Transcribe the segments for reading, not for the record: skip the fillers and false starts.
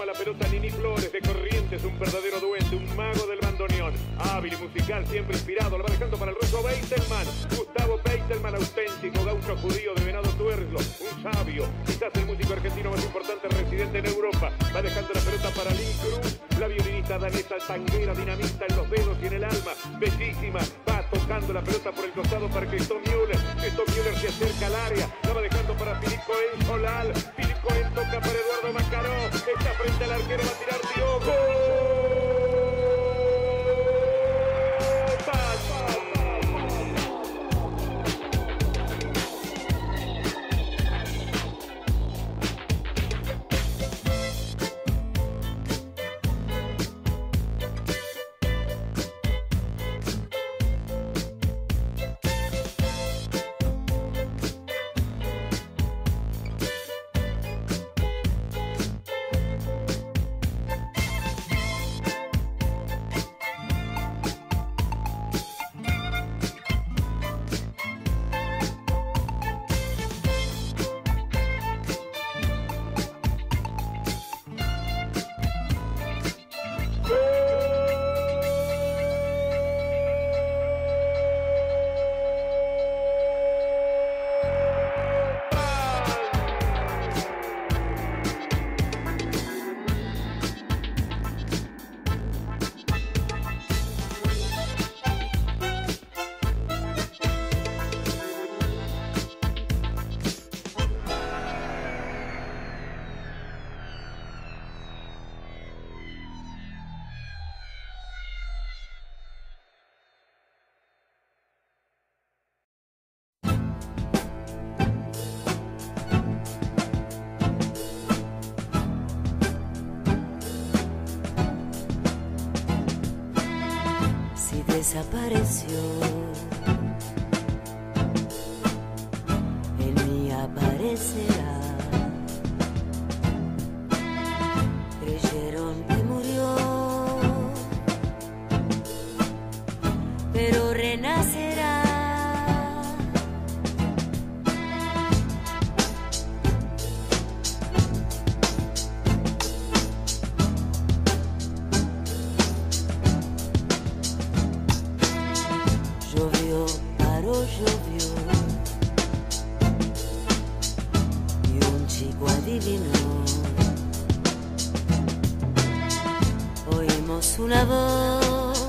toma la pelota Nini Flores de Corrientes, un verdadero duende, un mago del bandoneón. Hábil y musical, siempre inspirado, lo va dejando para el ruso Beitelman. Gustavo Beitelman, auténtico gaucho judío de Venado Tuerlo, un sabio, quizás el músico argentino más importante residente en Europa. Va dejando la pelota para Lynn Cruz, la violinista danesa tanguera, dinamista en los dedos y en el alma, bellísima. Va tocando la pelota por el costado para Christoph Müller. Christoph Müller se acerca al área, la va dejando para Philippe Cohen Solal. Philippe Cohen toca para Eduardo Macaró, está frente al arquero, va a tirar Diogo. Desapareció, en mí aparecerá. Creyeron que murió, pero renacerá. Llovió, paró, llovió, y un chico adivinó. Oímos una voz,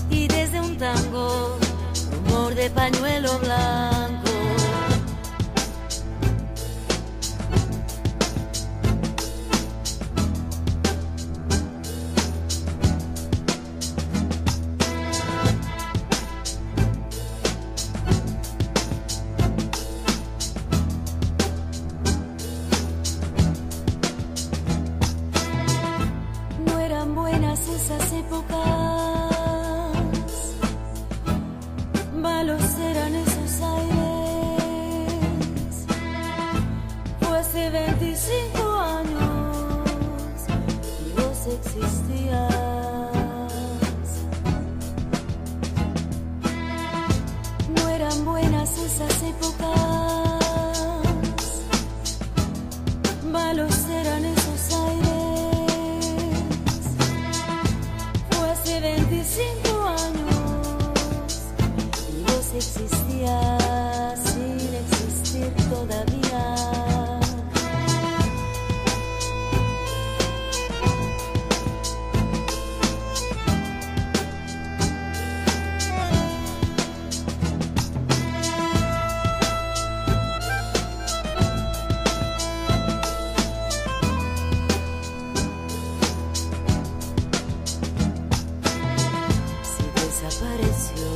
y desde un tango, rumor de pañuelo blanco. Esas épocas, malos eran esos aires. Fue hace 25 años y vos existías. No eran buenas esas épocas, malos eran esos aires. 25 años y vos existías sin existir todavía. Desapareció,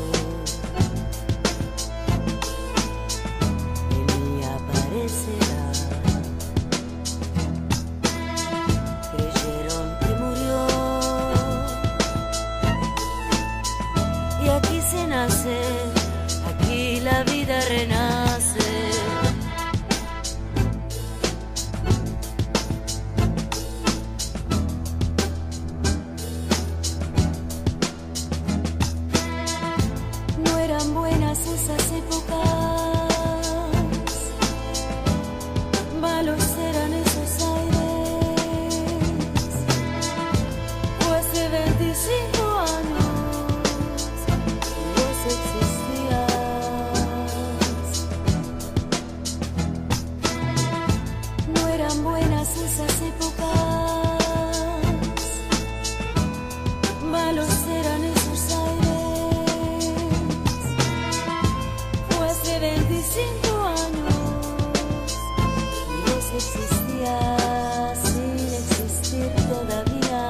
en mí apareció. buenas esas épocas, malos eran esos aires. Fue hace 25 años y Dios existía sin existir todavía.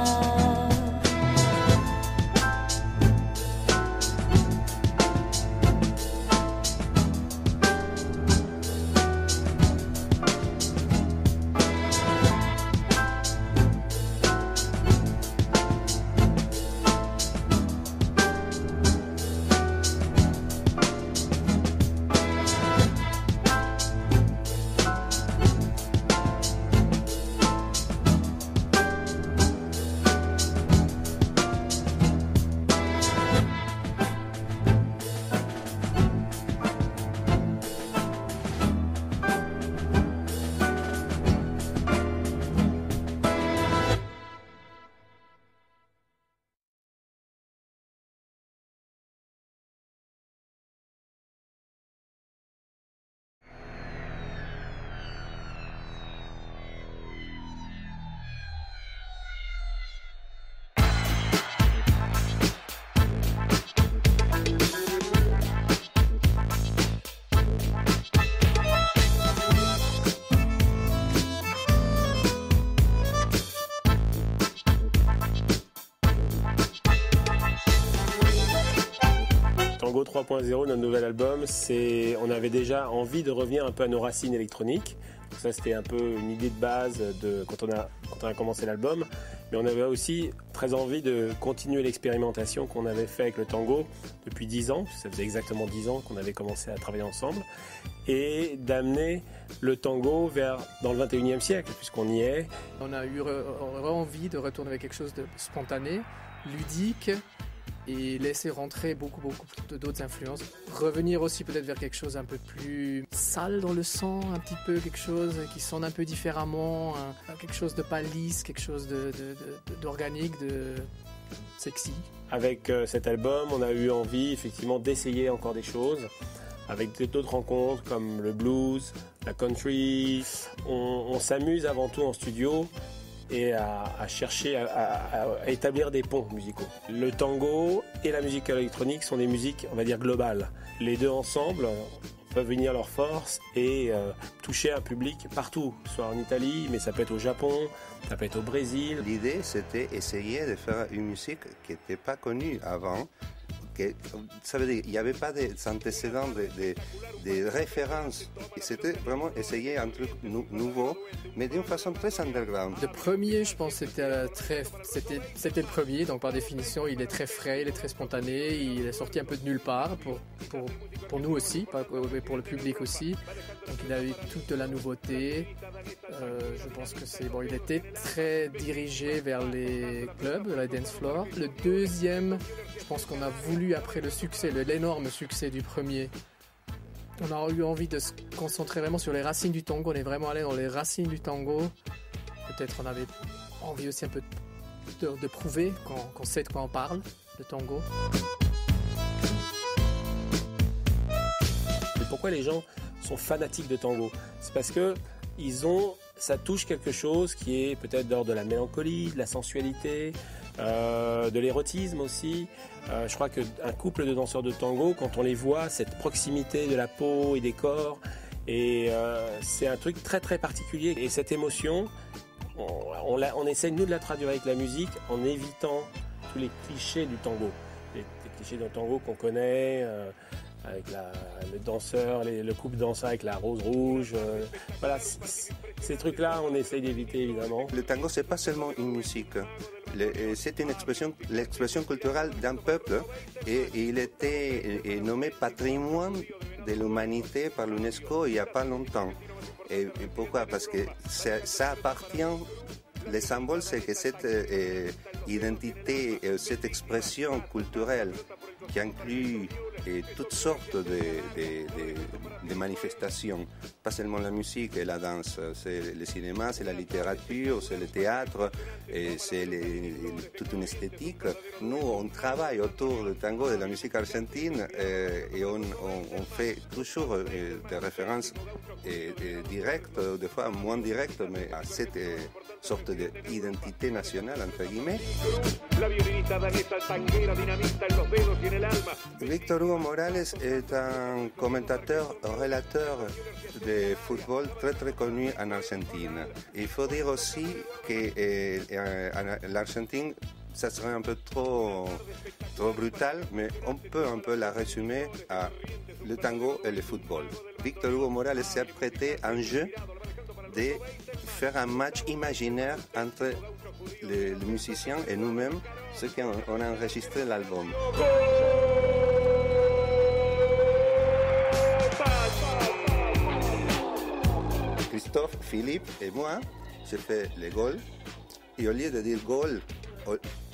Tango 3.0, notre nouvel album, on avait déjà envie de revenir un peu à nos racines électroniques. Donc ça, c'était un peu une idée de base quand on a commencé l'album. Mais on avait aussi très envie de continuer l'expérimentation qu'on avait fait avec le tango depuis 10 ans. Ça faisait exactement 10 ans qu'on avait commencé à travailler ensemble. Et d'amener le tango dans le 21e siècle, puisqu'on y est. On a eu envie de retourner avec quelque chose de spontané, ludique, et laisser rentrer beaucoup d'autres influences. Revenir aussi peut-être vers quelque chose un peu plus sale dans le son, un petit peu quelque chose qui sonne un peu différemment, quelque chose de pas lisse, quelque chose d'organique, de sexy. Avec cet album, on a eu envie effectivement d'essayer encore des choses, avec d'autres rencontres comme le blues, la country. On s'amuse avant tout en studio et à chercher à établir des ponts musicaux. Le tango et la musique électronique sont des musiques, on va dire, globales. Les deux ensemble peuvent unir leurs forces et toucher un public partout, soit en Italie, mais ça peut être au Japon, ça peut être au Brésil. L'idée, c'était essayer de faire une musique qui n'était pas connue avant. Ça veut dire qu'il n'y avait pas d'antécédents, de références. Et c'était vraiment essayer un truc nouveau, mais d'une façon très underground. Le premier, je pense, c'était le premier, donc par définition, il est très frais, il est très spontané, il est sorti un peu de nulle part pour nous aussi, pour le public aussi. Donc il a eu toute de la nouveauté. Je pense que il était très dirigé vers les clubs, la dance floor. Le deuxième, je pense qu'on a voulu, après l'énorme succès du premier, on a eu envie de se concentrer vraiment sur les racines du tango. On est vraiment allé dans les racines du tango. Peut-être on avait envie aussi un peu de prouver qu'on sait de quoi on parle, le tango. Et pourquoi les gens sont fanatiques de tango? C'est parce que ça touche quelque chose qui est peut-être d'ordre de la mélancolie, de la sensualité, de l'érotisme aussi. Je crois qu'un couple de danseurs de tango, quand on les voit, cette proximité de la peau et des corps, c'est un truc très très particulier. Et cette émotion, on essaie nous de la traduire avec la musique en évitant tous les clichés du tango. Les clichés du tango qu'on connaît, avec le danseur, le couple danseur avec la rose rouge. Voilà, ces trucs-là, on essaye d'éviter évidemment. Le tango, c'est pas seulement une musique. C'est l'expression culturelle d'un peuple et il était nommé patrimoine de l'humanité par l'UNESCO il n'y a pas longtemps. Et pourquoi? Parce que ça appartient. Le symbole, c'est que cette identité, cette expression culturelle qui inclut toutes sortes de manifestations, pas seulement la musique et la danse, c'est le cinéma, c'est la littérature, c'est le théâtre, et c'est toute une esthétique. Nous, on travaille autour du tango, de la musique argentine, et on fait toujours des références directes, des fois moins directes, mais à cette sorte d'identité nationale, entre guillemets. La violinista danesa tanguera dinamita en los dedos y en el alma. Victor Hugo Morales est un commentateur, relateur de football très très connu en Argentine. Il faut dire aussi que l'Argentine, ça serait un peu trop brutal, mais on peut un peu la résumer à le tango et le football. Victor Hugo Morales s'est prêté à un jeu de faire un match imaginaire entre les musiciens et nous-mêmes, ceux qui ont enregistré l'album. Christophe, Philippe et moi, j'ai fait les goals. Et au lieu de dire goal,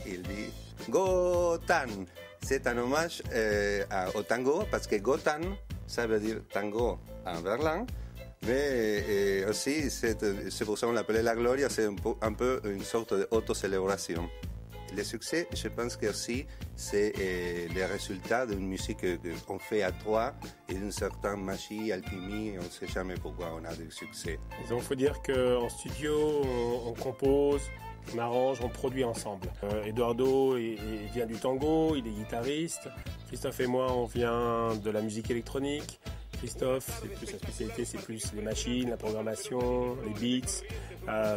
il dit Gotan. C'est un hommage au tango parce que Gotan, ça veut dire tango en verlan. Mais aussi, c'est pour ça qu'on l'appelait la Gloria, c'est un peu une sorte d'autocélébration. Le succès, je pense que aussi, c'est le résultat d'une musique qu'on fait à trois et d'une certaine magie, alchimie, on ne sait jamais pourquoi on a du succès. Il faut dire qu'en studio, on compose, on arrange, on produit ensemble. Eduardo il vient du tango, il est guitariste. Christophe et moi, on vient de la musique électronique. Christophe, c'est plus sa spécialité, c'est plus les machines, la programmation, les beats.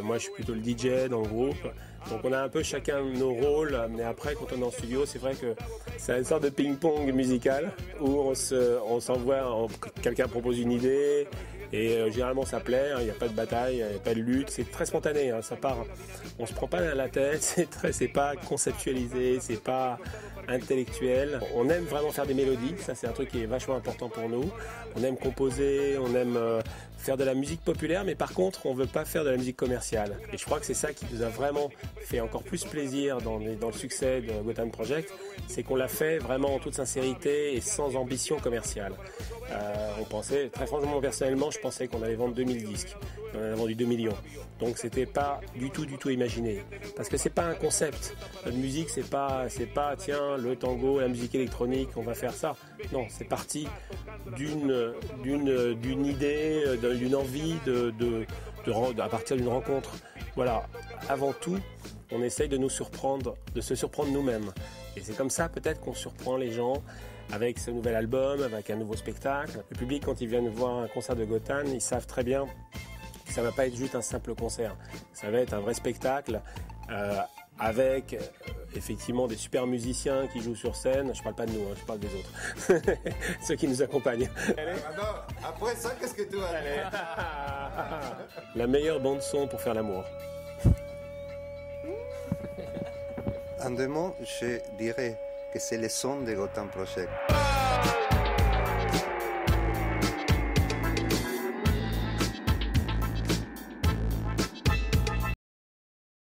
Moi, je suis plutôt le DJ dans le groupe. Donc, on a un peu chacun nos rôles. Mais après, quand on est en studio, c'est vrai que c'est une sorte de ping-pong musical où on s'envoie, quelqu'un propose une idée. Et généralement ça plaît, il n'y a pas de bataille, il n'y a pas de lutte, c'est très spontané, ça part, on se prend pas à la tête, c'est pas conceptualisé, c'est pas intellectuel. On aime vraiment faire des mélodies, ça c'est un truc qui est vachement important pour nous. On aime composer, on aime faire de la musique populaire, mais par contre on veut pas faire de la musique commerciale. Et je crois que c'est ça qui nous a vraiment fait encore plus plaisir dans le succès de Gotan Project, c'est qu'on l'a fait vraiment en toute sincérité et sans ambition commerciale. On pensait, très franchement, personnellement, je pensais qu'on allait vendre 2000 disques. On en a vendu 2 millions. Donc c'était pas du tout imaginé. Parce que c'est pas un concept. Notre musique, c'est pas tiens, le tango, la musique électronique, on va faire ça. Non, c'est parti d'une idée, d'une envie à partir d'une rencontre. Voilà. Avant tout, on essaye de se surprendre nous-mêmes. Et c'est comme ça peut-être qu'on surprend les gens avec ce nouvel album, avec un nouveau spectacle. Le public, quand ils viennent voir un concert de Gotan, ils savent très bien que ça ne va pas être juste un simple concert. Ça va être un vrai spectacle avec effectivement des super musiciens qui jouent sur scène. Je ne parle pas de nous, je parle des autres. Ceux qui nous accompagnent. Après ça, qu'est-ce que tu vas dire? La meilleure bande son pour faire l'amour. En deux mots, je dirais que c'est le son de Gotan Project.